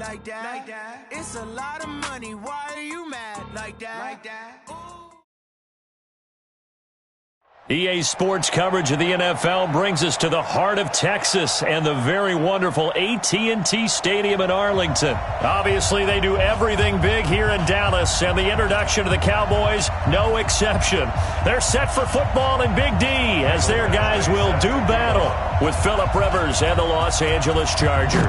Like that. It's a lot of money. Why are you mad? Like that. EA Sports coverage of the NFL brings us to the heart of Texas and the very wonderful AT&T Stadium in Arlington. Obviously, they do everything big here in Dallas, and the introduction of the Cowboys, no exception. They're set for football in Big D as their guys will do battle with Phillip Rivers and the Los Angeles Chargers.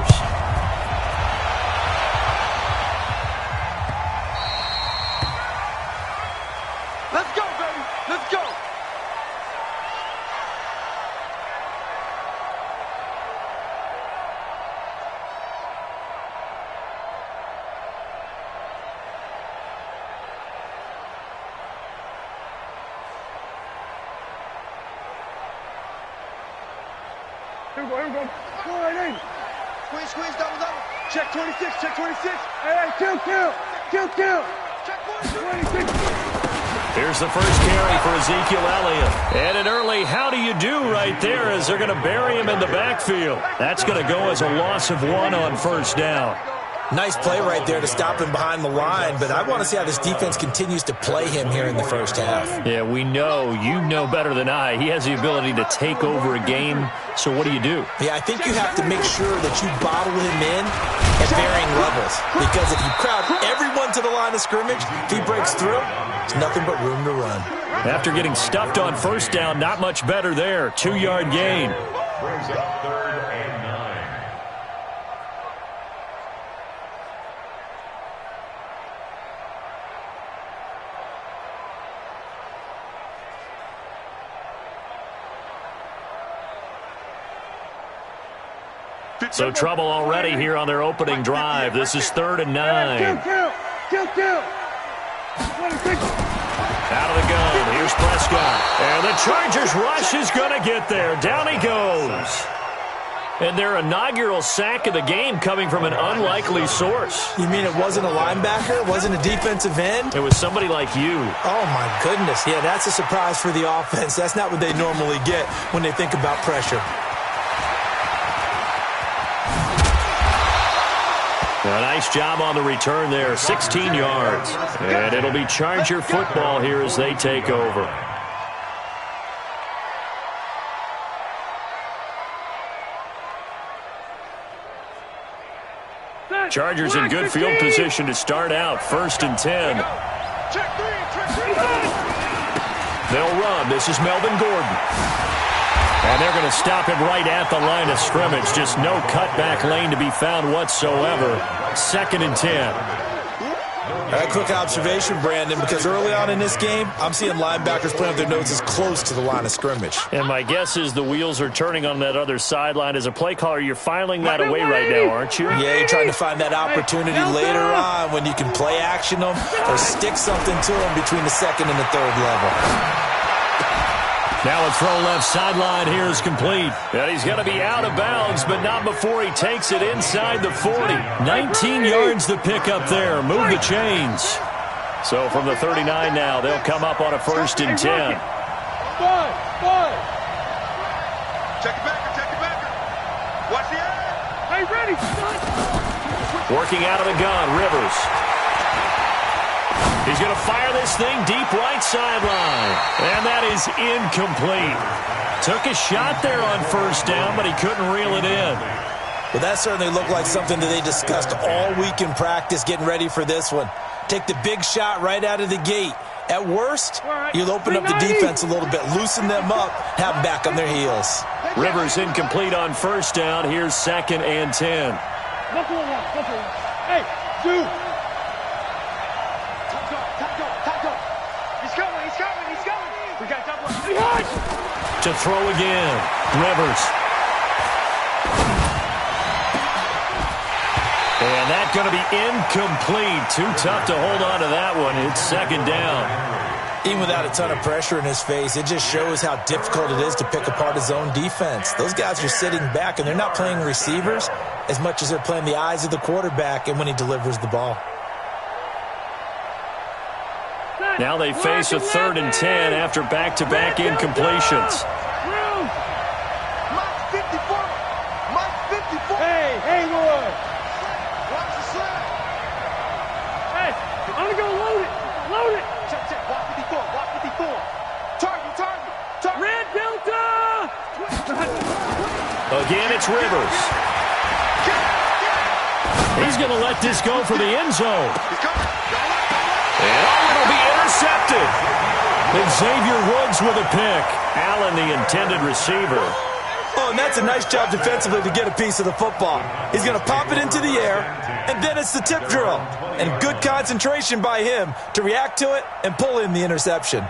Let's go, baby. Let's go. Here we go. Go right in. Squeeze, double. Check 26. Hey, kill. Check 26. Here's the first carry for Ezekiel Elliott. And an early how do you do right there as they're going to bury him in the backfield. That's going to go as a loss of 1 on first down. Nice play right there to stop him behind the line, but I want to see how this defense continues to play him here in the first half. Yeah, we know. You know better than I. He has the ability to take over a game, so what do you do? Yeah, I think you have to make sure that you bottle him in at varying levels, because if you crowd everyone to the line of scrimmage, if he breaks through, it's nothing but room to run. After getting stuffed on first down, not much better there. 2-yard gain. Brings up 3rd and 9. So trouble already here on their opening drive. This is 3rd and 9. Kill. Out of the gun. Here's Prescott. And the Chargers rush is going to get there. Down he goes. And their inaugural sack of the game coming from an unlikely source. You mean it wasn't a linebacker? It wasn't a defensive end? It was somebody like you. Oh, my goodness. Yeah, that's a surprise for the offense. That's not what they normally get when they think about pressure. A nice job on the return there, 16 yards. And it'll be Charger football here as they take over. Chargers in good field position to start out, 1st and 10. They'll run. This is Melvin Gordon. And they're going to stop him right at the line of scrimmage. Just no cutback lane to be found whatsoever. 2nd and 10. A quick observation, Brandon, because early on in this game, I'm seeing linebackers putting up their noses close to the line of scrimmage. And my guess is the wheels are turning on that other sideline. As a play caller, you're filing that away right now, aren't you? Yeah, you're trying to find that opportunity later on when you can play action them or stick something to them between the 2nd and the 3rd level. Now a throw left sideline here is complete. And he's going to be out of bounds, but not before he takes it inside the 40. 19 yards to pick up there. Move the chains. So from the 39 now, they'll come up on a 1st and 10. Five. Check it back. Watch the eye. Hey, ready. Working out of the gun, Rivers. He's going to fire this thing deep right sideline. And that is incomplete. Took a shot there on 1st down, but he couldn't reel it in. Well, that certainly looked like something that they discussed all week in practice getting ready for this one. Take the big shot right out of the gate. At worst, you'll open up the defense a little bit, loosen them up, have them back on their heels. Rivers incomplete on 1st down. Here's 2nd and 10. Hey, dude. He's coming. We got double. To throw again. Rivers. And that's going to be incomplete. Too tough to hold on to that one. It's 2nd down. Even without a ton of pressure in his face, it just shows how difficult it is to pick apart his own defense. Those guys are sitting back, and they're not playing receivers as much as they're playing the eyes of the quarterback and when he delivers the ball. Now they face a 3rd and 10 after back-to-back incompletions. Hey, boy. It's Rivers. He's going to let this go for the end zone. And it'll be intercepted. Xavier Woods with a pick. Allen, the intended receiver. Oh, and that's a nice job defensively to get a piece of the football. He's going to pop it into the air, and then it's the tip drill. And good concentration by him to react to it and pull in the interception.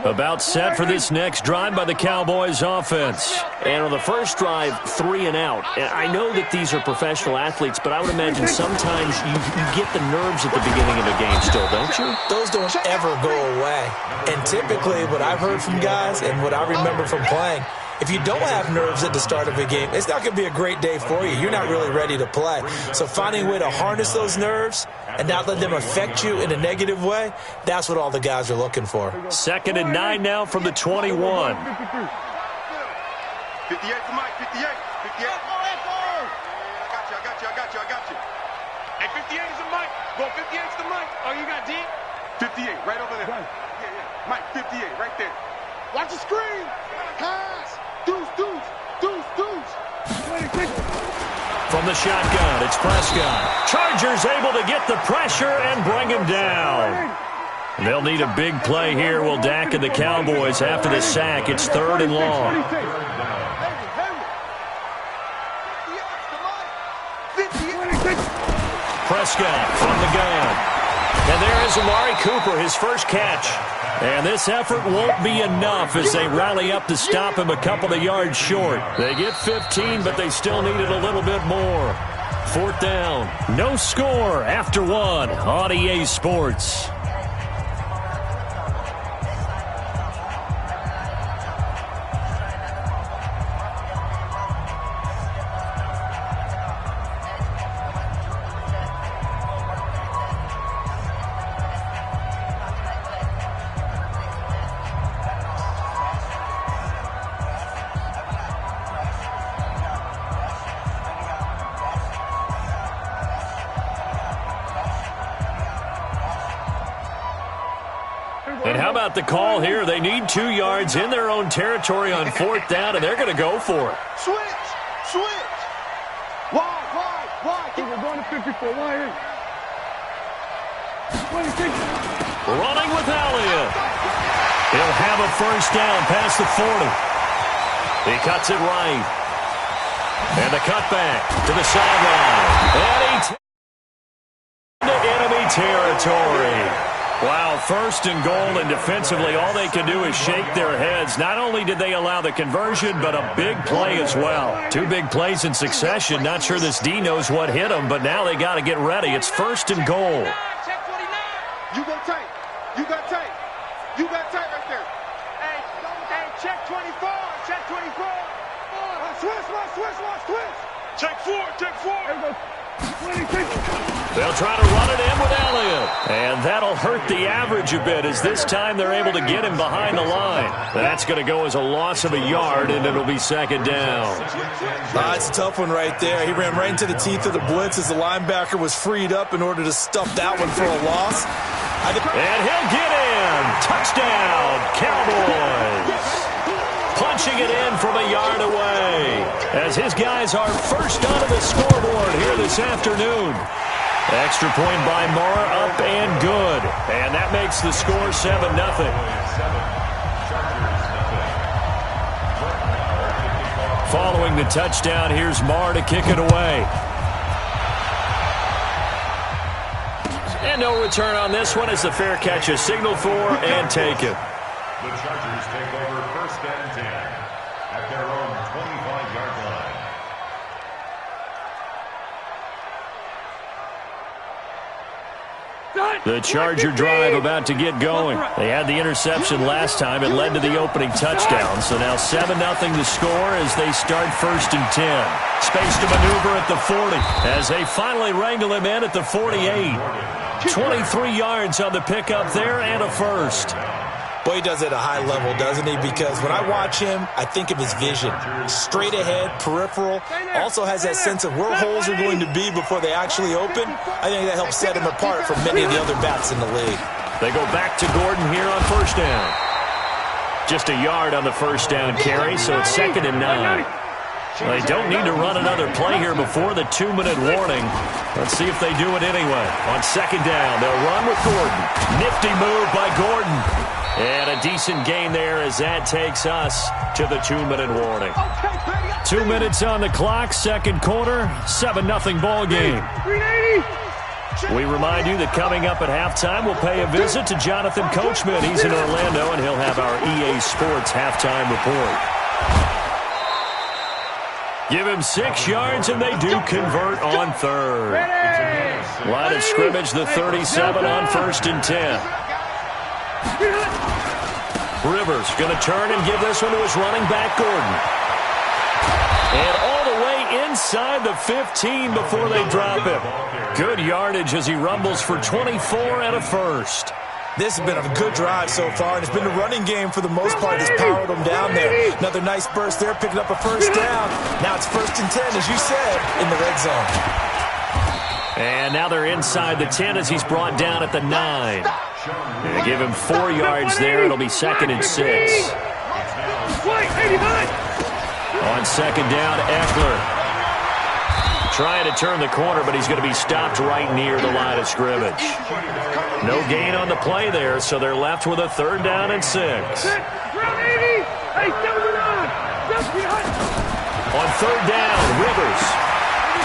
About set for this next drive by the Cowboys offense. And on the first drive, 3 and out. I know that these are professional athletes, but I would imagine sometimes you get the nerves at the beginning of a game still, don't you? Those don't ever go away. And typically what I've heard from guys and what I remember from playing, if you don't have nerves at the start of a game, it's not going to be a great day for you. You're not really ready to play. So finding a way to harness those nerves and not let them affect you in a negative way, that's what all the guys are looking for. 2nd and 9 now from the 21. 58 to Mike, 58. 58. I got you. Hey, 58 is the Mike. Go 58 is the Mike. Oh, you got D? 58, right over there. Yeah. Mike, 58, right there. Watch the screen. Pass. Deuce. From the shotgun, it's Prescott. Chargers able to get the pressure and bring him down. They'll need a big play here, will Dak and the Cowboys after the sack. It's 3rd and long. Prescott from the gun. And there is Amari Cooper, his first catch. And this effort won't be enough as they rally up to stop him a couple of yards short. They get 15, but they still needed a little bit more. 4th down. No score after 1 on EA Sports. And how about the call here? They need 2 yards in their own territory on 4th down, and they're going to go for it. Switch. Why? Keep it going to 54. Why? Running with Elliott. He'll have a first down past the 40. He cuts it right. And the cutback to the sideline. And he into enemy territory. Wow, 1st and goal, and defensively all they can do is shake their heads. Not only did they allow the conversion, but a big play as well. 2 big plays in succession. Not sure this D knows what hit them, but now they got to get ready. It's 1st and goal. You got tight. Right there. Hey, check 24. Switch. Check 4. They'll try to run it in with Elliott. And that'll hurt the average a bit as this time they're able to get him behind the line. That's going to go as a loss of a yard, and it'll be 2nd down. It's a tough one right there. He ran right into the teeth of the blitz as the linebacker was freed up in order to stuff that one for a loss. And he'll get in. Touchdown, Cowboys. Punching it in from a yard away as his guys are first onto the scoreboard here this afternoon. Extra point by Moore, up and good. And that makes the score 7-0. Following the touchdown, here's Moore to kick it away. And no return on this one as the fair catch is signaled for and taken. The Chargers take over 1st and 10 at their own 25-yard line. The Charger drive about to get going. They had the interception last time. It led to the opening touchdown. So now 7-0 the score as they start 1st and 10. Space to maneuver at the 40 as they finally wrangle him in at the 48. 23 yards on the pickup there and a first. Boy, he does it at a high level, doesn't he? Because when I watch him, I think of his vision. Straight ahead, peripheral. Also has that sense of where holes are going to be before they actually open. I think that helps set him apart from many of the other backs in the league. They go back to Gordon here on 1st down. Just a yard on the first down carry, so it's 2nd and 9. They don't need to run another play here before the 2-minute warning. Let's see if they do it anyway. On 2nd down, they'll run with Gordon. Nifty move by Gordon. And a decent gain there as that takes us to the 2-minute warning. 2 minutes on the clock, second quarter, 7-0 ball game. We remind you that coming up at halftime, we'll pay a visit to Jonathan Coachman. He's in Orlando, and he'll have our EA Sports halftime report. Give him 6 yards, and they do convert on third. Line of scrimmage, the 37 on 1st and 10. Rivers going to turn and give this one to his running back, Gordon. And all the way inside the 15 before they drop him. Good yardage as he rumbles for 24 and a first. This has been a good drive so far, and it's been a running game for the most part that's powered them down there. Another nice burst there, picking up a first down. Now it's 1st and 10, as you said, in the red zone. And now they're inside the 10 as he's brought down at the 9. They give him 4 yards there. It'll be 2nd and 6. On 2nd down, Eckler. Trying to turn the corner, but he's going to be stopped right near the line of scrimmage. No gain on the play there, so they're left with a 3rd down and 6. On 3rd down, Rivers.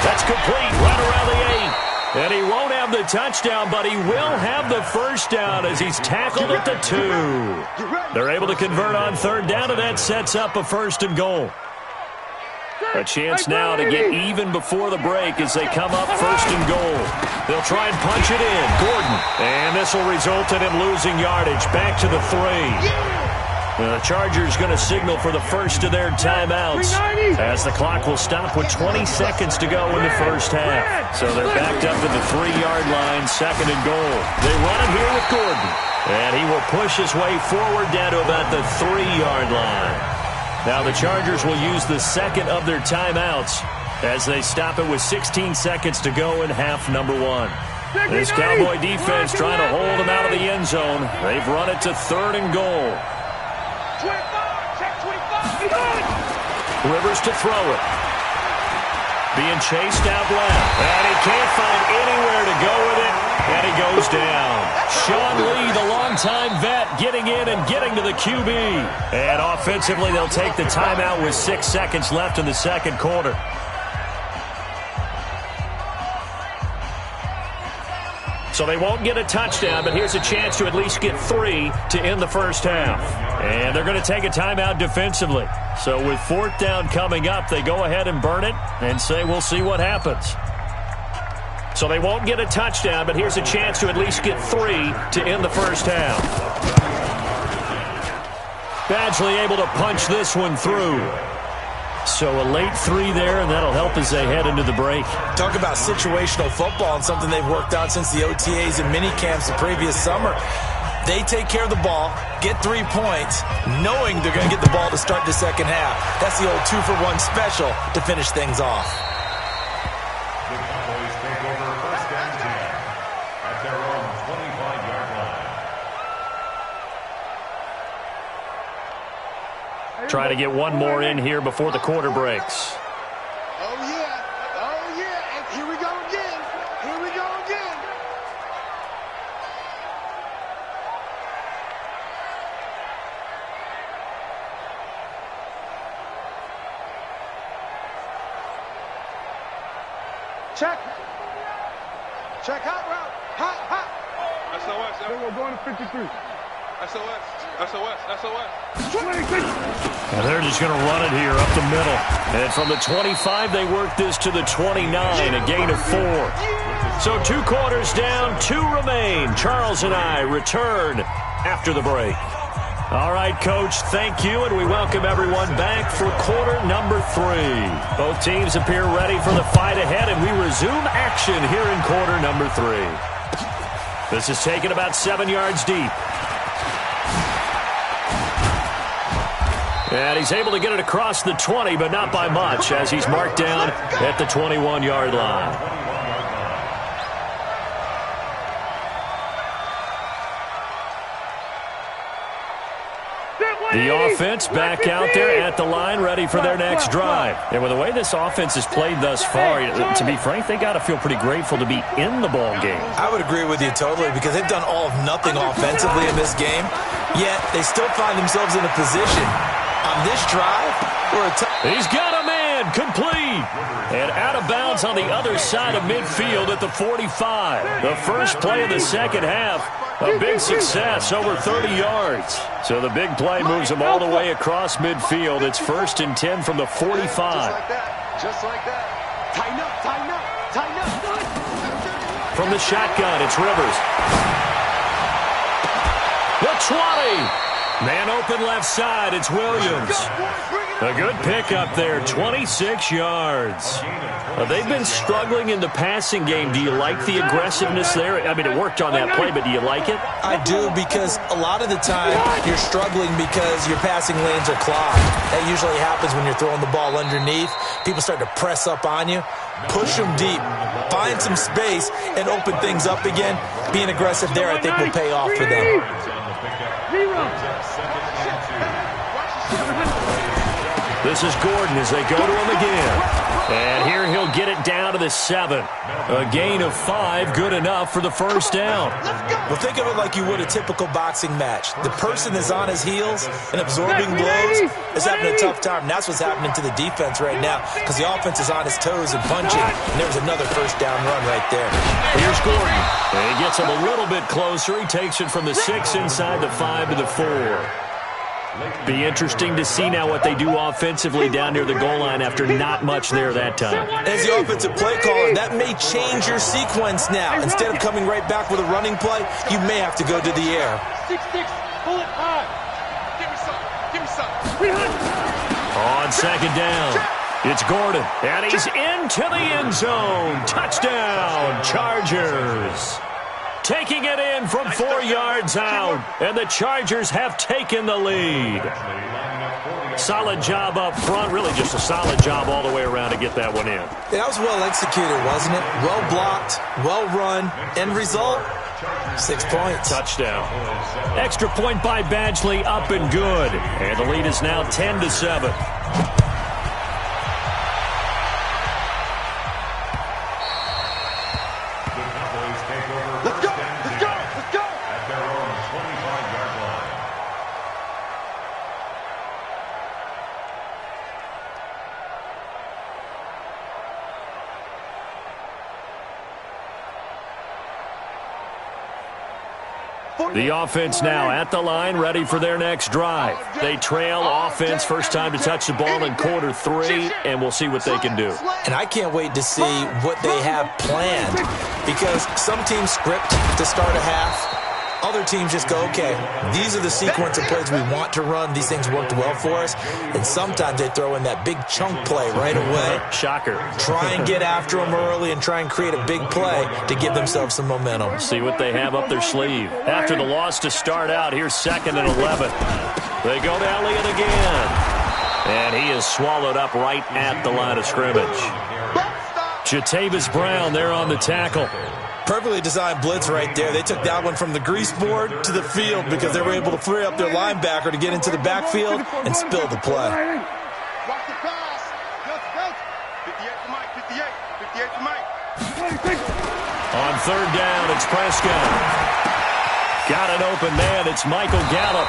That's complete right around the 8. And he won't have the touchdown, but he will have the first down as he's tackled at the 2. They're able to convert on 3rd down, and that sets up a 1st and goal. A chance now to get even before the break as they come up 1st and goal. They'll try and punch it in. Gordon. And this will result in him losing yardage. Back to the 3. The Chargers going to signal for the first of their timeouts as the clock will stop with 20 seconds to go in the first half. So they're backed up to the 3-yard line, 2nd and goal. They run it here with Gordon. And he will push his way forward down to about the 3-yard line. Now the Chargers will use the 2nd of their timeouts as they stop it with 16 seconds to go in half number 1. This Cowboy defense trying to hold them out of the end zone. They've run it to 3rd and goal. Rivers to throw it. Being chased out left. And he can't find anywhere to go with it. And he goes down. Sean Lee, the longtime vet, getting in and getting to the QB. And offensively, they'll take the timeout with 6 seconds left in the second quarter. So they won't get a touchdown, but here's a chance to at least get 3 to end the first half. And they're going to take a timeout defensively. So with 4th down coming up, they go ahead and burn it and say we'll see what happens. So they won't get a touchdown, but here's a chance to at least get 3 to end the first half. Badgley able to punch this one through. So a late 3 there, and that'll help as they head into the break. Talk about situational football and something they've worked out since the OTAs and mini camps the previous summer. They take care of the ball, get 3 points, knowing they're going to get the ball to start the second half. That's the old 2-for-1 special to finish things off. The Cowboys take over 1st and 10 at their own 25-yard line. Try to get one more in here before the quarter breaks. Oh, yeah. Oh, yeah. And here we go again. Here we go again. Check. Check hot route. Hot. SOS. We're going to 53. SOS. And they're just going to run it here up the middle. And from the 25, they work this to the 29, a gain of 4. So 2 quarters down, 2 remain. Charles and I return after the break. All right, Coach, thank you, and we welcome everyone back for quarter number 3. Both teams appear ready for the fight ahead, and we resume action here in quarter number 3. This is taken about 7 yards deep. And he's able to get it across the 20, but not by much, as he's marked down at the 21-yard line. Set The offense back out there at the line, ready for their next drive. And with the way this offense has played thus far, to be frank, they got to feel pretty grateful to be in the ball game. I would agree with you totally because they've done all of nothing offensively in this game, yet they still find themselves in a position on this drive where he's got a man complete and out of bounds on the other side of midfield at the 45. The first play of the second half, a big success, over 30 yards. So the big play moves them all the way across midfield. It's 1st and 10 from the 45. Just like that. Just like that. Tighten up, tighten up, tighten up. From the shotgun, it's Rivers. The 20. Man open left side, it's Williams. A good pickup there, 26 yards. They've been struggling in the passing game. Do you like the aggressiveness there? I mean, it worked on that play, but do you like it? I do, because a lot of the time you're struggling because your passing lanes are clogged. That usually happens when you're throwing the ball underneath. People start to press up on you. Push them deep. Find some space and open things up again. Being aggressive there, I think, will pay off for them. This is Gordon as they go to him again. And here he'll get it down to the 7. A gain of 5, good enough for the first down. Well, think of it like you would a typical boxing match. The person is on his heels and absorbing blows is having a tough time. And that's what's happening to the defense right now because the offense is on his toes and punching. And there's another first down run right there. Here's Gordon. And he gets him a little bit closer. He takes it from the 6 inside the 5 to the 4. Be interesting to see now what they do offensively down near the goal line after not much there that time. As the offensive play caller, that may change your sequence now. Instead of coming right back with a running play, you may have to go to the air. 6-6, pull it high. Give me some, give me some. On second down, it's Gordon, and he's into the end zone. Touchdown, Chargers. Taking it in from 4 yards out, and the Chargers have taken the lead. Solid job up front, really just a solid job all the way around to get that one in. Yeah, that was well executed, wasn't it? Well blocked, well run, end result, 6 points. Touchdown. Extra point by Badgley, up and good. And the lead is now 10-7. The offense now at the line, ready for their next drive. They trail offense, first time to touch the ball in quarter 3, and we'll see what they can do. And I can't wait to see what they have planned, because some teams script to start a half. Other teams just go, okay, these are the sequence of plays we want to run. These things worked well for us. And sometimes they throw in that big chunk play right away. Shocker. Try and get after them early and try and create a big play to give themselves some momentum. See what they have up their sleeve. After the loss to start out, here's 2nd and 11. They go to Elliott again. And he is swallowed up right at the line of scrimmage. Jatavis Brown there on the tackle. Perfectly designed blitz right there. They took that one from the grease board to the field because they were able to free up their linebacker to get into the backfield and spill the play. Watch the pass. Good, good. 58 for Mike, 58 for Mike. On 3rd down, it's Prescott. Got an open man. It's Michael Gallup.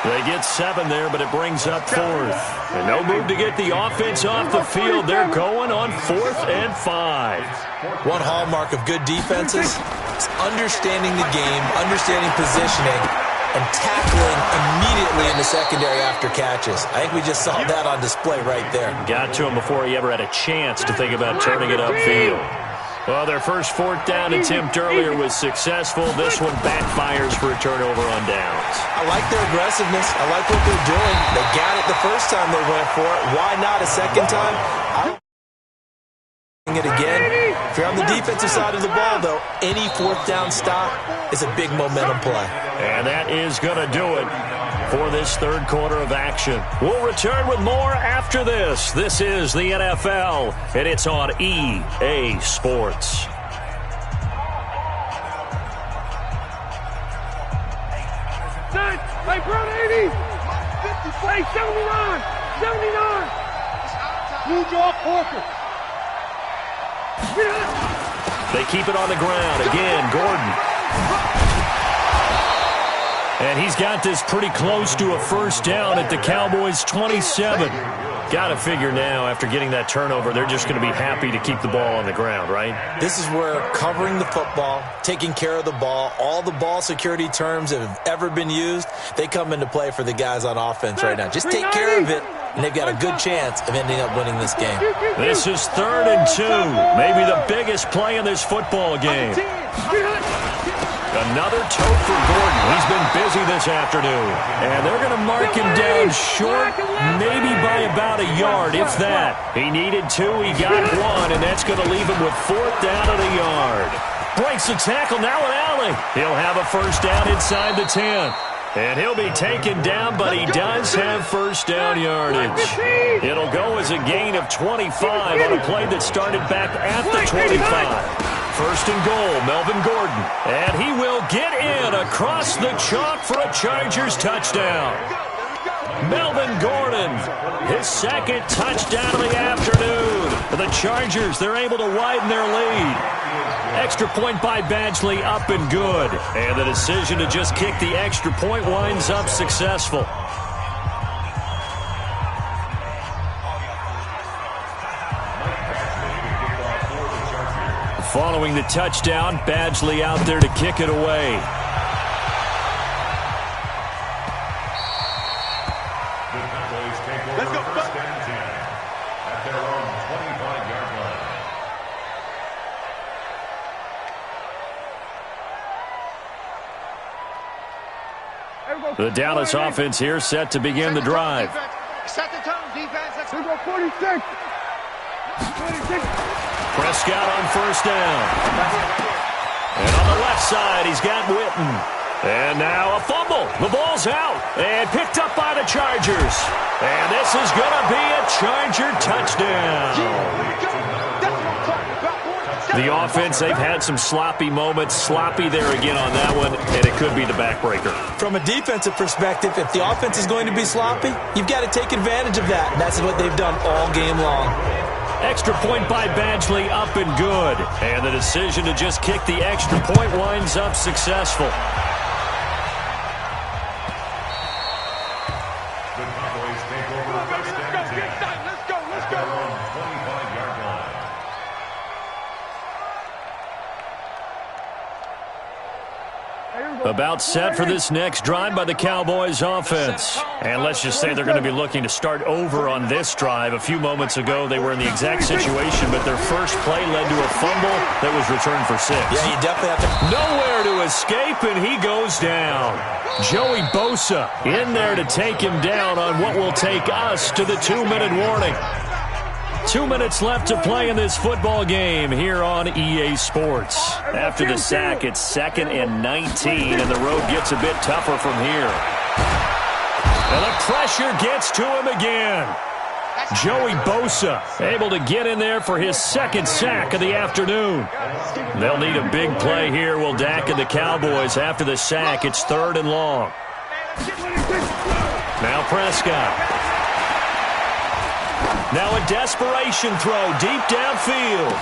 They get 7 there, but it brings up 4th. And no move to get the offense off the field. They're going on 4th and 5. One hallmark of good defenses is understanding the game, understanding positioning, and tackling immediately in the secondary after catches. I think we just saw that on display right there. Got to him before he ever had a chance to think about turning it upfield. Well, their first 4th down attempt earlier was successful. This one backfires for a turnover on downs. I like their aggressiveness. I like what they're doing. They got it the first time they went for it. Why not a second time? I don't it again. If you're on the defensive side of the ball, though, any 4th down stop is a big momentum play. And that is going to do it for this 3rd quarter of action. We'll return with more after this. This is the NFL, and it's on EA Sports. Hey, Brown 80. Hey, 79! 79! Blue jaw Parker. They keep it on the ground. Again, Gordon. And he's got this pretty close to a first down at the Cowboys' 27. Got to figure now, after getting that turnover, they're just going to be happy to keep the ball on the ground, right? This is where covering the football, taking care of the ball, all the ball security terms that have ever been used, they come into play for the guys on offense right now. Just take care of it, and they've got a good chance of ending up winning this game. This is 3rd and 2, maybe the biggest play in this football game. Another tote for Gordon. He's been busy this afternoon. And they're going to mark him down short, maybe by about a yard, if that. He needed 2, he got 1, and that's going to leave him with 4th down at a yard. Breaks the tackle, now an alley. He'll have a first down inside the 10. And he'll be taken down, but he does have first down yardage. It'll go as a gain of 25 on a play that started back at the 25. First and goal, Melvin Gordon. And he will get in across the chalk for a Chargers touchdown. Melvin Gordon, his 2nd touchdown of the afternoon. For the Chargers, they're able to widen their lead. Extra point by Badgley, up and good. And the decision to just kick the extra point winds up successful. Following the touchdown, Badgley out there to kick it away. The Cowboys take over first and 10 at their own 25-yard line. The Dallas offense here set to begin the drive. Set the tone, defense. Let's go 46. 46. Prescott on first down. And on the left side, he's got Witten. And now a fumble. The ball's out. And picked up by the Chargers. And this is going to be a Charger touchdown. The offense, they've had some sloppy moments. Sloppy there again on that one, and it could be the backbreaker. From a defensive perspective, if the offense is going to be sloppy, you've got to take advantage of that. And that's what they've done all game long. Extra point by Badgley, up and good. And the decision to just kick the extra point winds up successful. The Cowboys take over first and 10 at their own 25-yard line. About set for this next drive by the Cowboys offense. And let's just say they're going to be looking to start over on this drive. A few moments ago, they were in the exact situation, but their first play led to a fumble that was returned for 6. Yeah, you definitely have to. Nowhere to escape, and he goes down. Joey Bosa in there to take him down on what will take us to the 2-minute warning. 2 minutes left to play in this football game here on EA Sports. After the sack, it's 2nd and 19, and the road gets a bit tougher from here. And the pressure gets to him again. Joey Bosa able to get in there for his 2nd sack of the afternoon. They'll need a big play here, will Dak and the Cowboys. After the sack, it's 3rd and long. Now Prescott. Now a desperation throw deep downfield.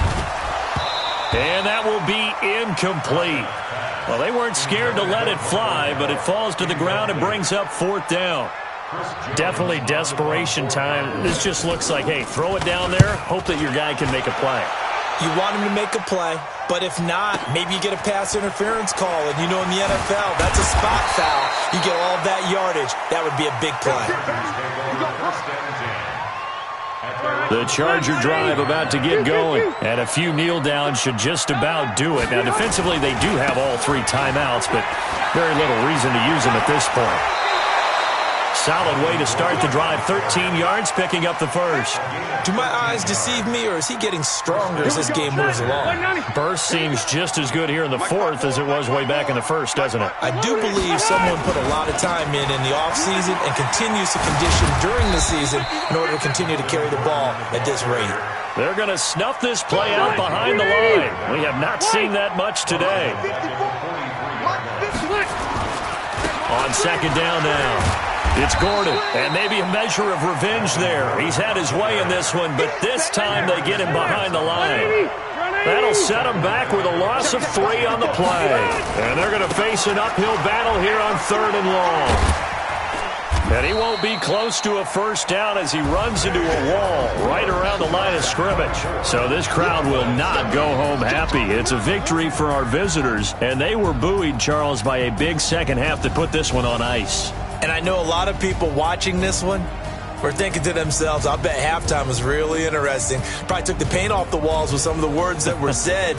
And that will be incomplete. Well, they weren't scared to let it fly, but it falls to the ground and brings up 4th down. Definitely desperation time. This just looks like, hey, throw it down there, hope that your guy can make a play. You want him to make a play, but if not, maybe you get a pass interference call, and you know in the NFL, that's a spot foul. You get all that yardage. That would be a big play. The Charger drive about to get going, and a few kneel downs should just about do it. Now, defensively, they do have all 3 timeouts, but very little reason to use them at this point. Solid way to start the drive. 13 yards, picking up the first. Do my eyes deceive me, or is he getting stronger as this game moves along? Burst seems just as good here in the 4th as it was way back in the 1st, doesn't it? I do believe someone put a lot of time in the offseason and continues to condition during the season in order to continue to carry the ball at this rate. They're going to snuff this play out behind the line. We have not seen that much today. On 2nd down now. It's Gordon, and maybe a measure of revenge there. He's had his way in this one, but this time they get him behind the line. That'll set him back with a loss of 3 on the play. And they're going to face an uphill battle here on 3rd and long. And he won't be close to a first down as he runs into a wall right around the line of scrimmage. So this crowd will not go home happy. It's a victory for our visitors, and they were buoyed, Charles, by a big second half that put this one on ice. And I know a lot of people watching this one were thinking to themselves, I bet halftime was really interesting. Probably took the paint off the walls with some of the words that were said.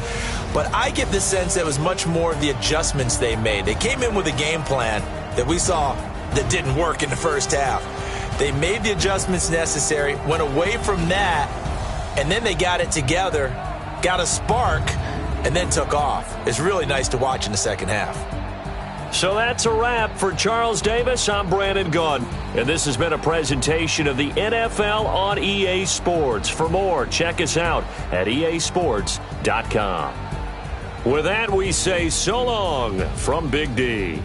But I get the sense that it was much more of the adjustments they made. They came in with a game plan that we saw that didn't work in the first half. They made the adjustments necessary, went away from that, and then they got it together, got a spark, and then took off. It's really nice to watch in the second half. So that's a wrap for Charles Davis. I'm Brandon Gaudin, and this has been a presentation of the NFL on EA Sports. For more, check us out at easports.com. With that, we say so long from Big D.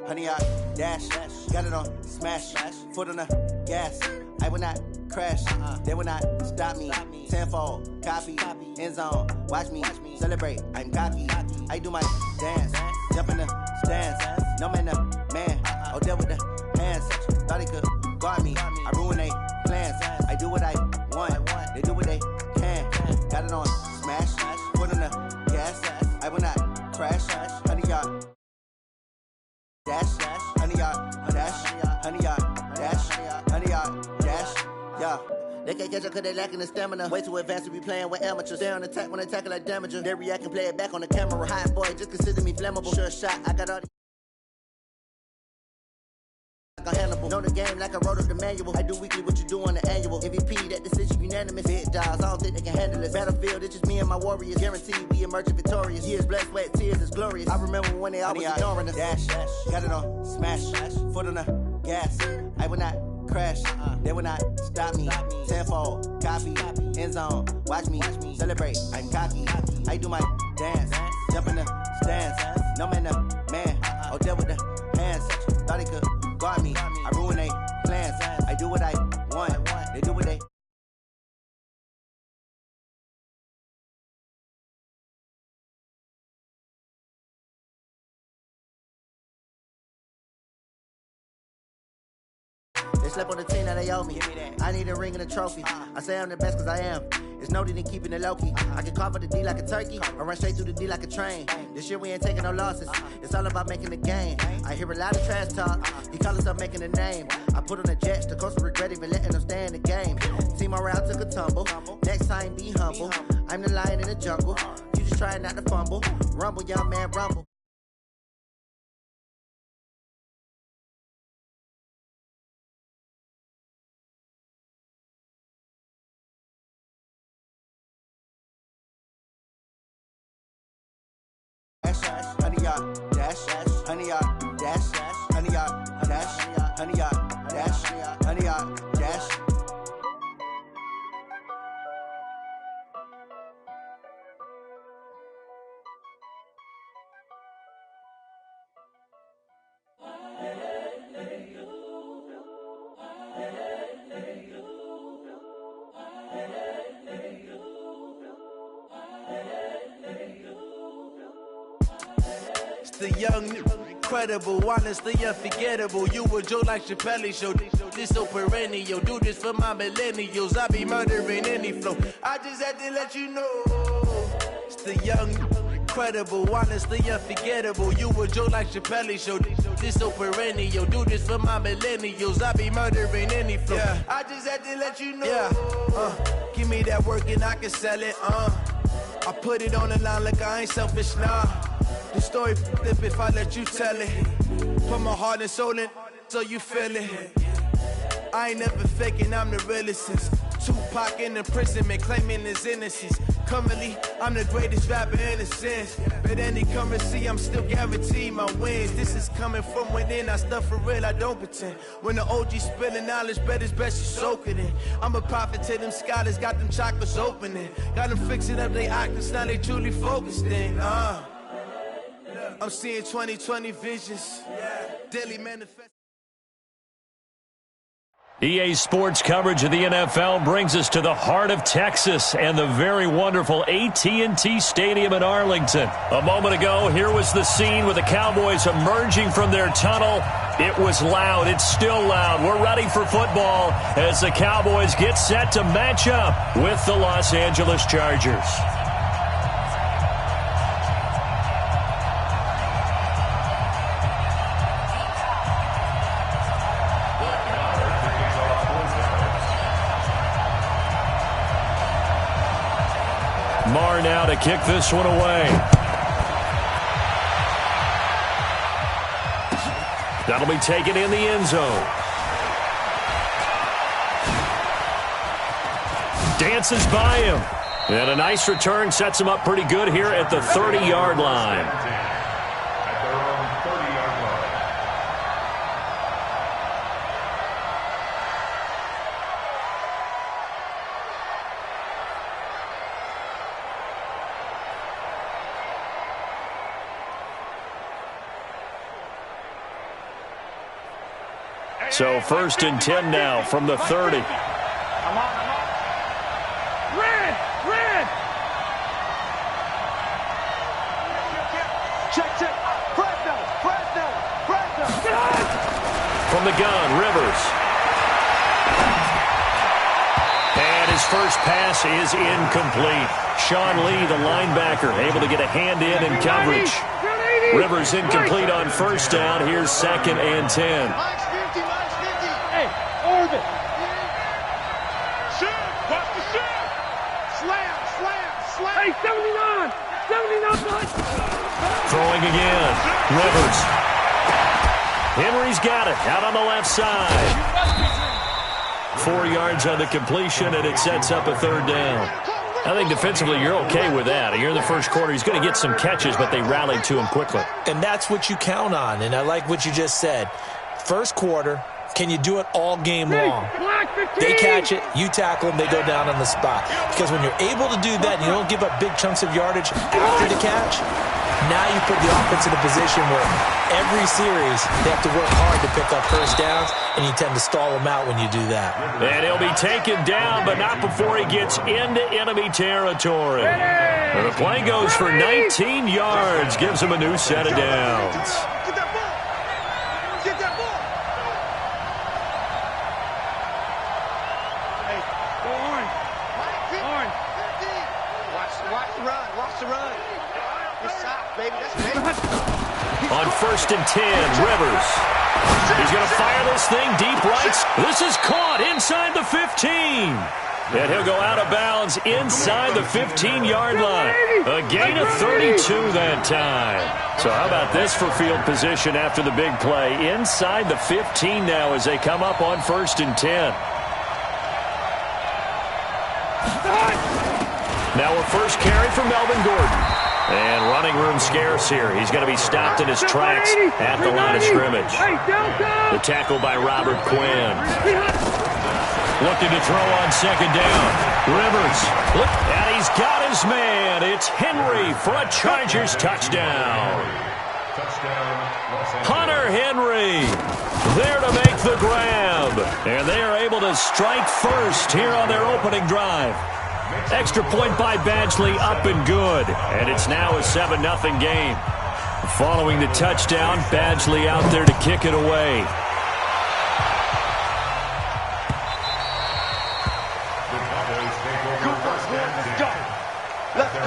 Honey, I dash, got it on smash, foot on the gas. I will not crash, they will not stop me. Tenfold, copy, end zone, watch me celebrate. I'm cocky, I do my dance, jump in the stands. No man, the man, oh, deal with the hands. Thought he could guard me, I ruin they plans. I do what I want, they do what they can. Got it on smash, foot on the gas. I will not crash, honey, y'all. Dash, honey yard, dash, honey yard, dash, honey yard, dash, yeah. They can't catch up cause they lacking the stamina. Way too advanced to be playing with amateurs. Stay on attack when they tackle like damager. They react and play it back on the camera. Hot boy, just consider me flammable. Sure shot, I got all the like a Hannibal. Know the game like I wrote up the manual. I do weekly what you do on the annual. MVP, that decision unanimous. Big dogs, I don't think they can handle this. Battlefield, it's just me and my warriors. Guaranteed we emerge victorious. Years, blood, sweat, tears is glorious. I remember when they always ignoring us. Dash, got it on smash, foot on the gas. I will not crash, they will not stop me. Tenfold, copy, end zone, watch me celebrate. I'm cocky, I do my dance, jump in the stands. No man, the man, oh, deal with the hands. Thought he could guard me, I ruin they plans. I do what I want, they do what they. They slept on the team that they owe me. I need a ring and a trophy. I say I'm the best cause I am. It's no need in keeping it low-key. I can carve up the D like a turkey or run straight through the D like a train. This year we ain't taking no losses. It's all about making the game. I hear a lot of trash talk. He call himself making a name. I put on the Jets. The coach will regret even letting them stay in the game. Team morale took a tumble. Next time be humble. I'm the lion in the jungle. You just trying not to fumble. Rumble, young man, rumble. Honey yard, dash, honey yard, dash, honey yard, dash, honey yard, dash, honey yard, dash. the young, incredible, honestly unforgettable. You a Joe like Chappelle show. This so perennial. Do this for my millennials. I be murdering any flow. I just had to let you know. It's the young, incredible, honestly unforgettable. You a Joe like Chappelle show. This so perennial. Do this for my millennials. I be murdering any flow. Yeah. I just had to let you know. Yeah. Give me that work and I can sell it. I put it on the line like I ain't selfish, nah. The story flip if I let you tell it. Put my heart and soul in so you feel it. I ain't never faking, I'm the realest since Tupac in imprisonment, claiming his innocence. Currently, I'm the greatest rapper in a sense. But any currency, I'm still guaranteed my wins. This is coming from within, I stuff for real, I don't pretend. When the OG spilling knowledge, bet it's best you soak it in. I'm a prophet to them scholars, got them chakras opening. Got them fixing up their octaves, now they truly focused in. I'm seeing 2020 visions, daily manifest. EA Sports coverage of the NFL brings us to the heart of Texas and the very wonderful AT&T Stadium in Arlington. A moment ago, here was the scene with the Cowboys emerging from their tunnel. It was loud. It's still loud. We're ready for football as the Cowboys get set to match up with the Los Angeles Chargers. Marr now to kick this one away. That'll be taken in the end zone. Dances by him. And a nice return sets him up pretty good here at the 30-yard line. At their own 30-yard line. So 1st and 10 now from the 30. I'm on. Red! Check. Fresno! From the gun, Rivers. And his first pass is incomplete. Sean Lee, the linebacker, able to get a hand in coverage. Rivers incomplete on 1st down. Here's 2nd and 10. Orbit. Shoot! Watch the shoot! Slam! Hey, 79! Throwing again. Rivers. Henry's got it out on the left side. 4 yards on the completion, and it sets up a 3rd down. I think defensively you're okay with that. You're in the first quarter. He's going to get some catches, but they rallied to him quickly. And that's what you count on, and I like what you just said. First quarter, can you do it all game long? They catch it, you tackle them, they go down on the spot. Because when you're able to do that and you don't give up big chunks of yardage after the catch, now you put the offense in a position where every series they have to work hard to pick up 1st downs, and you tend to stall them out when you do that. And he'll be taken down, but not before he gets into enemy territory. And the play goes for 19 yards, gives him a new set of downs. Get that ball! Watch the run. Good stop, baby. That's big. On 1st and 10, Rivers. He's going to fire this thing deep right. This is caught inside the 15. And he'll go out of bounds inside the 15-yard line. A gain of 32 that time. So how about this for field position after the big play? Inside the 15 now as they come up on 1st and 10. Now a first carry for Melvin Gordon. And running room scarce here. He's going to be stopped in his tracks at the line of scrimmage. The tackle by Robert Quinn. Looking to throw on 2nd down. Rivers. And he's got his man. It's Henry for a Chargers touchdown. Hunter Henry there to make the grab. And they are able to strike first here on their opening drive. Extra point by Badgley, up and good. And it's now a 7-0 game. Following the touchdown, Badgley out there to kick it away. Let's go.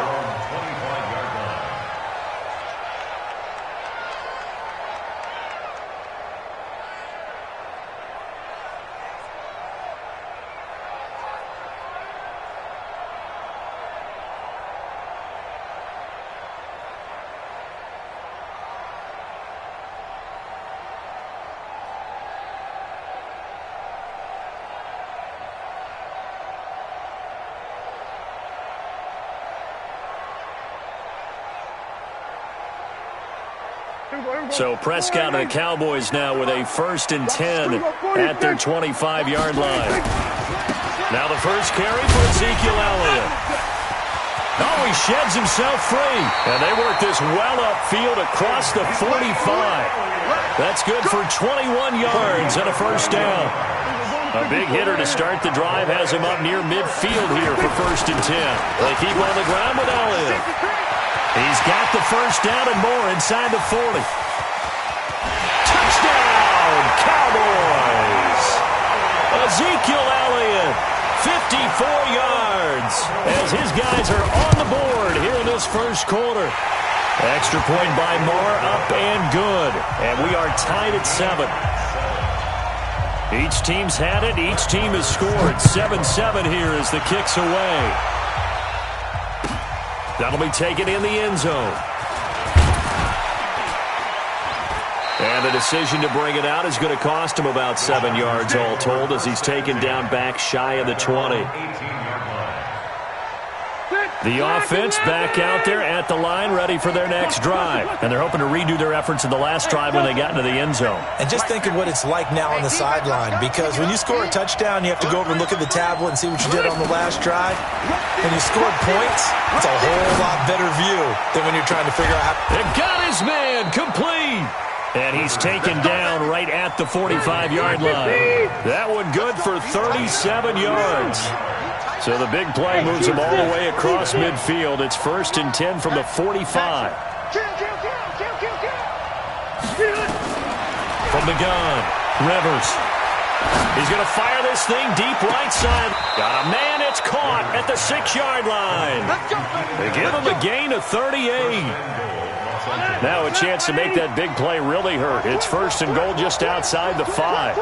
So Prescott and the Cowboys now with a 1st and 10 at their 25-yard line. Now the first carry for Ezekiel Elliott. Oh, he sheds himself free. And they work this well upfield across the 45. That's good for 21 yards and a first down. A big hitter to start the drive has him up near midfield here for 1st and 10. They keep on the ground with Elliott. He's got the first down and more inside the 40. Touchdown, Cowboys! Ezekiel Elliott, 54 yards, as his guys are on the board here in this first quarter. Extra point by Marr, up and good. And we are tied at 7. Each team's had it. Each team has scored. 7-7 here as the kick's away. That'll be taken in the end zone. And the decision to bring it out is going to cost him about 7 yards all told as he's taken down back shy of the 20. The offense back out there at the line ready for their next drive. And they're hoping to redo their efforts in the last drive when they got into the end zone. And just think of what it's like now on the sideline, because when you score a touchdown, you have to go over and look at the tablet and see what you did on the last drive. When you scored points, it's a whole lot better view than when you're trying to figure out how... It got his man complete. And he's taken down right at the 45-yard line. That one good for 37 yards. So the big play moves him all the way across midfield. It's 1st and 10 from the 45. From the gun, Rivers. He's going to fire this thing deep right side. Got a man, it's caught at the 6-yard line. They give him a gain of 38. Now a chance to make that big play really hurt. It's 1st and goal just outside the 5.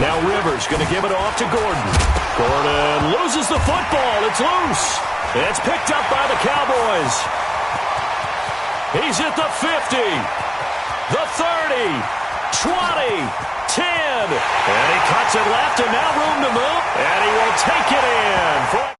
Now Rivers going to give it off to Gordon. Gordon loses the football. It's loose. It's picked up by the Cowboys. He's at the 50, the 30, 20, 10. And he cuts it left and now room to move. And he will take it in.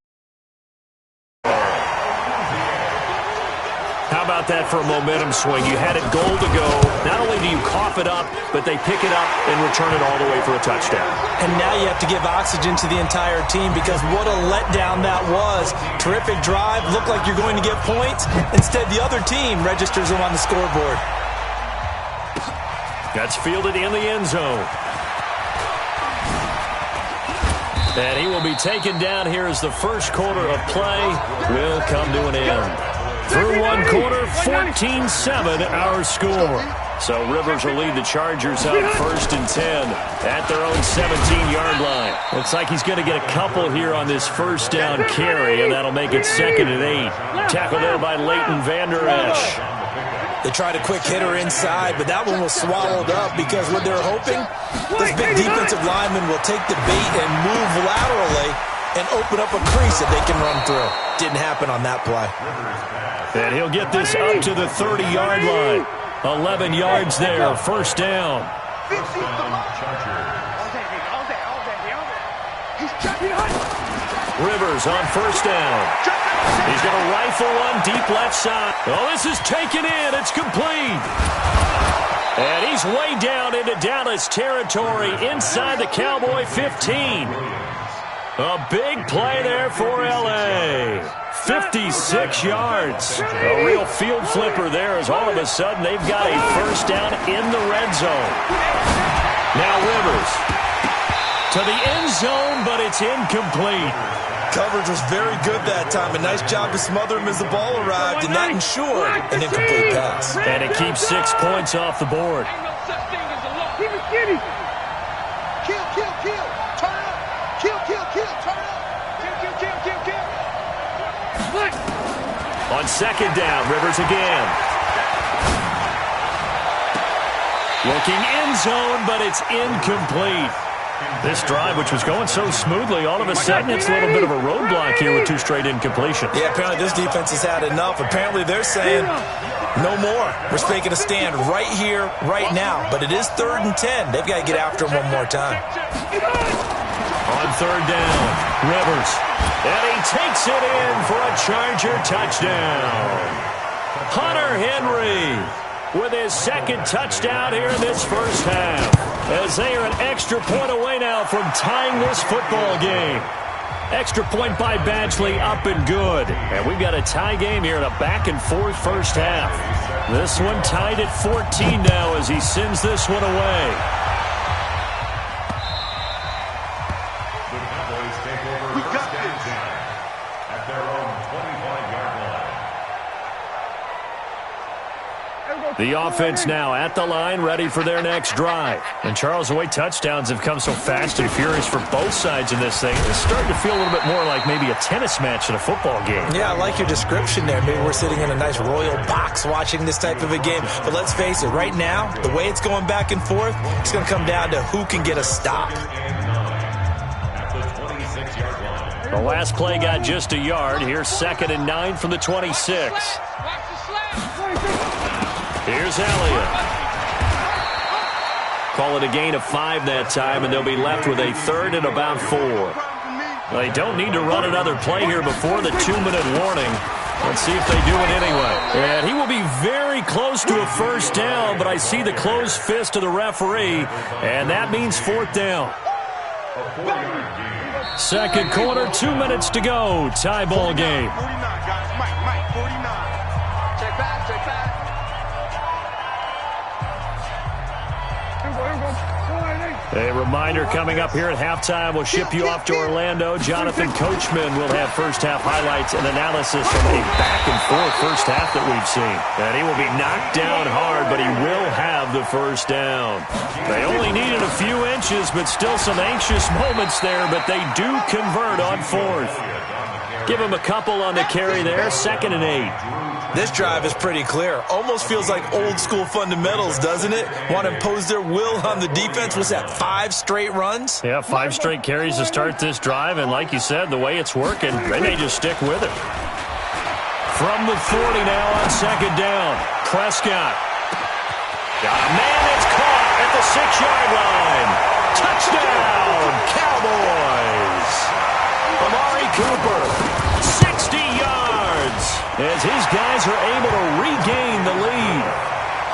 How about that for a momentum swing? You had it goal to go. Not only do you cough it up, but they pick it up and return it all the way for a touchdown. And now you have to give oxygen to the entire team, because what a letdown that was. Terrific drive. Looked like you're going to get points. Instead, the other team registers them on the scoreboard. That's fielded in the end zone. And he will be taken down here as the first quarter of play will come to an end. Through one quarter, 14-7 our score. So Rivers will lead the Chargers up 1st and 10 at their own 17-yard line. Looks like he's going to get a couple here on this first down carry, and that'll make it 2nd and 8. Tackled there by Leighton Vander Esch. They tried a quick hitter inside, but that one was swallowed up because what they're hoping, this big defensive lineman will take the bait and move laterally and open up a crease that they can run through. Didn't happen on that play. And he'll get this up to the 30-yard line. 11 yards there, first down. Rivers on first down. He's going to rifle one deep left side. Oh, this is taken in. It's complete. And he's way down into Dallas territory inside the Cowboy 15. A big play there for L.A. 56 yards. A real field flipper there as all of a sudden they've got a first down in the red zone. Now Rivers to the end zone, but it's incomplete. Coverage was very good that time. A nice job to smother him as the ball arrived, and that ensured an incomplete pass. And it keeps 6 points off the board. Keep it skinny. Kill, kill, kill. Turn up. Kill, kill, kill. Turn up. Kill, kill, kill, kill, kill. What? On second down, Rivers again. Looking end zone, but it's incomplete. This drive, which was going so smoothly, all of a sudden it's a little bit of a roadblock here with 2 straight incompletions. Yeah, apparently this defense has had enough. Apparently they're saying no more. We're making a stand right here, right now. But it is 3rd and 10. They've got to get after him one more time. On third down, Rivers. And he takes it in for a Charger touchdown. Hunter Henry with his 2nd touchdown here in this first half, as they are an extra point away now from tying this football game. Extra point by Badgley, up and good. And we've got a tie game here in a back-and-forth first half. This one tied at 14 now as he sends this one away. The Cowboys take over first and 10 at their own 25-yard line. The offense now at the line, ready for their next drive. And Charles, the way touchdowns have come so fast and furious for both sides in this thing, it's starting to feel a little bit more like maybe a tennis match in a football game. Yeah, I like your description there. Maybe we're sitting in a nice royal box watching this type of a game. But let's face it, right now, the way it's going back and forth, it's going to come down to who can get a stop. At the 26-yard line. The last play got just a yard. Here's 2nd and 9 from the 26. Here's Elliott. Call it a gain of 5 that time, and they'll be left with a 3rd and about 4. They don't need to run another play here before the 2-minute warning. Let's see if they do it anyway. And he will be very close to a first down, but I see the closed fist of the referee, and that means 4th down. Second quarter, 2 minutes to go. Tie ball game. 49, guys. Mike, 49. Check back, check back. A reminder coming up here at halftime. We'll ship you off to Orlando. Jonathan Coachman will have first-half highlights and analysis from a back-and-forth first half that we've seen. And he will be knocked down hard, but he will have the first down. They only needed a few inches, but still some anxious moments there, but they do convert on 4th. Give him a couple on the carry there, 2nd and 8. This drive is pretty clear. Almost feels like old-school fundamentals, doesn't it? Want to impose their will on the defense. Was that 5 straight runs? Yeah, 5 straight carries to start this drive, and like you said, the way it's working, they may just stick with it. From the 40 now on 2nd down, Prescott. Got a man that's caught at the 6-yard line. Touchdown, Cowboys. Amari Cooper, 60 yards, as his guys are able to regain the lead.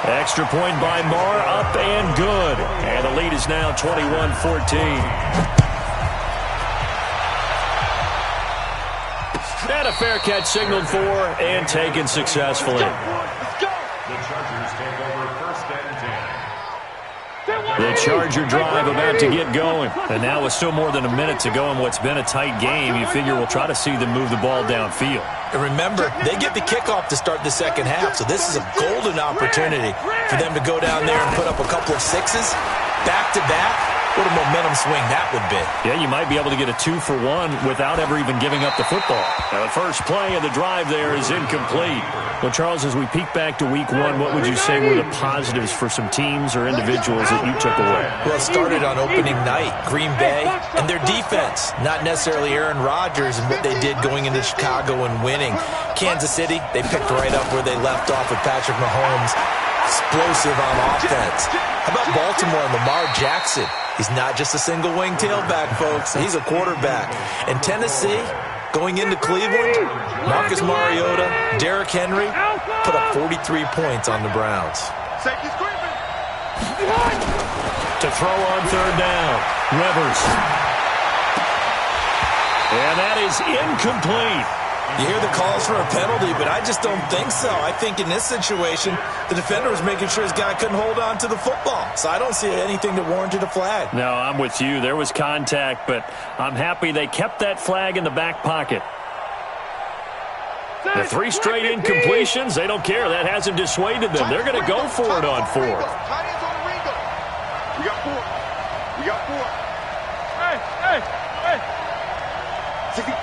Extra point by Marr, up and good. And the lead is now 21-14. And a fair catch signaled for and taken successfully. The Chargers take over first and 10. The Charger drive about to get going. And now with still more than a minute to go in what's been a tight game, you figure we'll try to see them move the ball downfield. And remember, they get the kickoff to start the second half, so this is a golden opportunity for them to go down there and put up a couple of 6s back-to-back. What a momentum swing that would be. Yeah, you might be able to get a 2-for-1 without ever even giving up the football. Now, the first play of the drive there is incomplete. Well, Charles, as we peek back to week 1, what would you say were the positives for some teams or individuals that you took away? Well, it started on opening night, Green Bay, and their defense. Not necessarily Aaron Rodgers and what they did going into Chicago and winning. Kansas City, they picked right up where they left off with Patrick Mahomes. Explosive on offense. How about Baltimore and Lamar Jackson? He's not just a single-wing tailback, folks. He's a quarterback. And Tennessee, going into Cleveland, Marcus Mariota, Derrick Henry, put up 43 points on the Browns. To throw on third down, Rivers. And that is incomplete. You hear the calls for a penalty, but I just don't think so. I think in this situation, the defender was making sure his guy couldn't hold on to the football. So I don't see anything that warranted a flag. No, I'm with you. There was contact, but I'm happy they kept that flag in the back pocket. The 3 straight incompletions, they don't care. That hasn't dissuaded them. They're going to go for it on 4th. We got 4. We got 4. Hey. 65.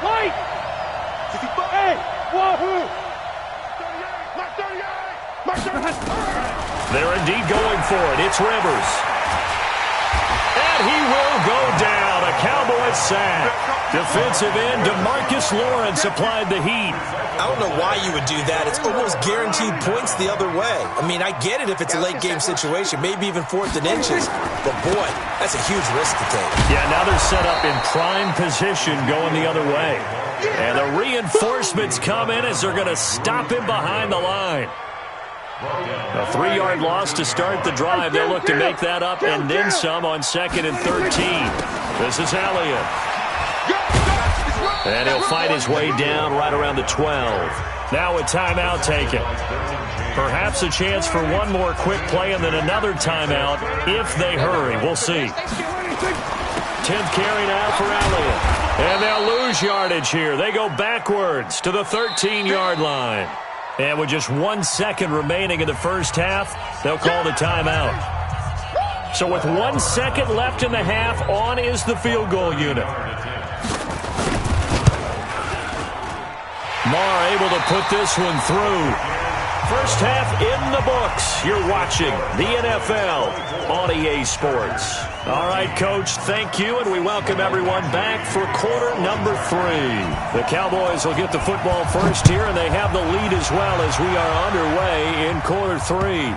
Wait. 65. Hey. Whoa. 38. Mark 38. They're indeed going for it. It's Rivers. And he will go down. A Cowboys sack. Defensive end DeMarcus Lawrence applied the heat. I don't know why you would do that. It's almost guaranteed points the other way. I mean, I get it if it's a late-game situation, maybe even 4th and inches. But, boy, that's a huge risk to take. Yeah, now they're set up in prime position going the other way. And the reinforcements come in as they're going to stop him behind the line. A 3-yard loss to start the drive. They'll look to make that up and then some on 2nd and 13. This is Elliott. And he'll fight his way down right around the 12. Now a timeout taken. Perhaps a chance for one more quick play and then another timeout if they hurry. We'll see. 10th carry now for Elliott. And they'll lose yardage here. They go backwards to the 13-yard line. And with just 1 second remaining in the first half, they'll call the timeout. So with 1 second left in the half, on is the field goal unit. Marr able to put this one through. First half in the books. You're watching the NFL on EA Sports. All right, Coach, thank you, and we welcome everyone back for quarter number 3. The Cowboys will get the football first here, and they have the lead as well as we are underway in quarter 3.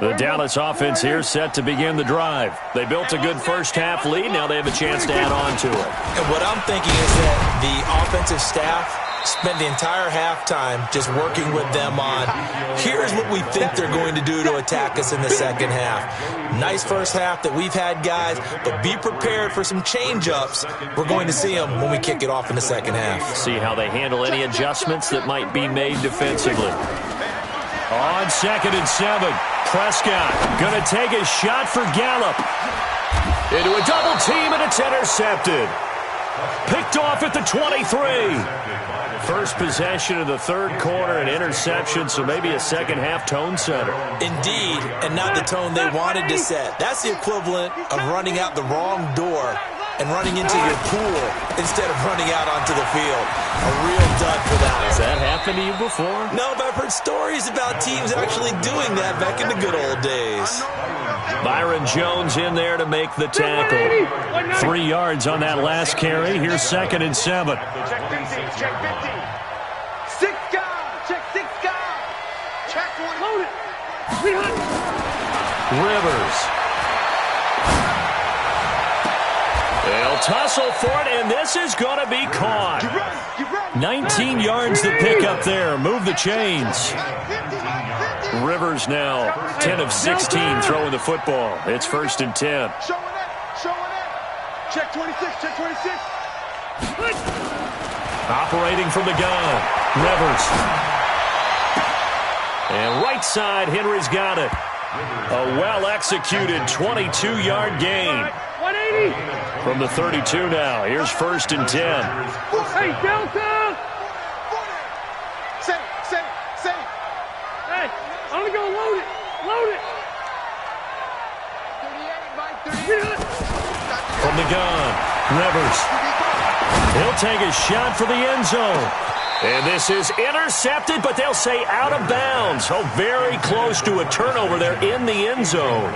The Dallas offense here set to begin the drive. They built a good first half lead. Now they have a chance to add on to it. And what I'm thinking is that the offensive staff spent the entire halftime just working with them on, here's what we think they're going to do to attack us in the second half. Nice first half that we've had, guys, but be prepared for some change-ups. We're going to see them when we kick it off in the second half. See how they handle any adjustments that might be made defensively. On 2nd and 7, Prescott going to take a shot for Gallup. Into a double team, and it's intercepted. Picked off at the 23. First possession of the third quarter, an interception, so maybe a second half tone setter. Indeed, and not the tone they wanted to set. That's the equivalent of running out the wrong door and running into your pool instead of running out onto the field. A real dud for that. Has that happened to you before? No, but I've heard stories about teams actually doing that back in the good old days. Byron Jones in there to make the tackle. 3 yards on that last carry. Here's 2nd and 7. Check 15. Check 15. 6 guys. Check 6 guys. Check 1. Load it. Rivers. They'll tussle for it, and this is going to be caught. 19 yards to pick up there. Move the chains. Rivers now 10 of 16 throwing the football. It's 1st and 10. Showing it. Check 26. Check 26. Operating from the gun. Rivers. And right side, Henry's got it. A well-executed 22-yard gain. 180. From the 32 now. Here's 1st and 10. Hey, Delta. Say. Hey, I'm going to go load it. Load it. 38, Mike. 38. From the gun, Rivers. He'll take a shot for the end zone. And this is intercepted, but they'll say out of bounds. Oh, very close to a turnover there in the end zone.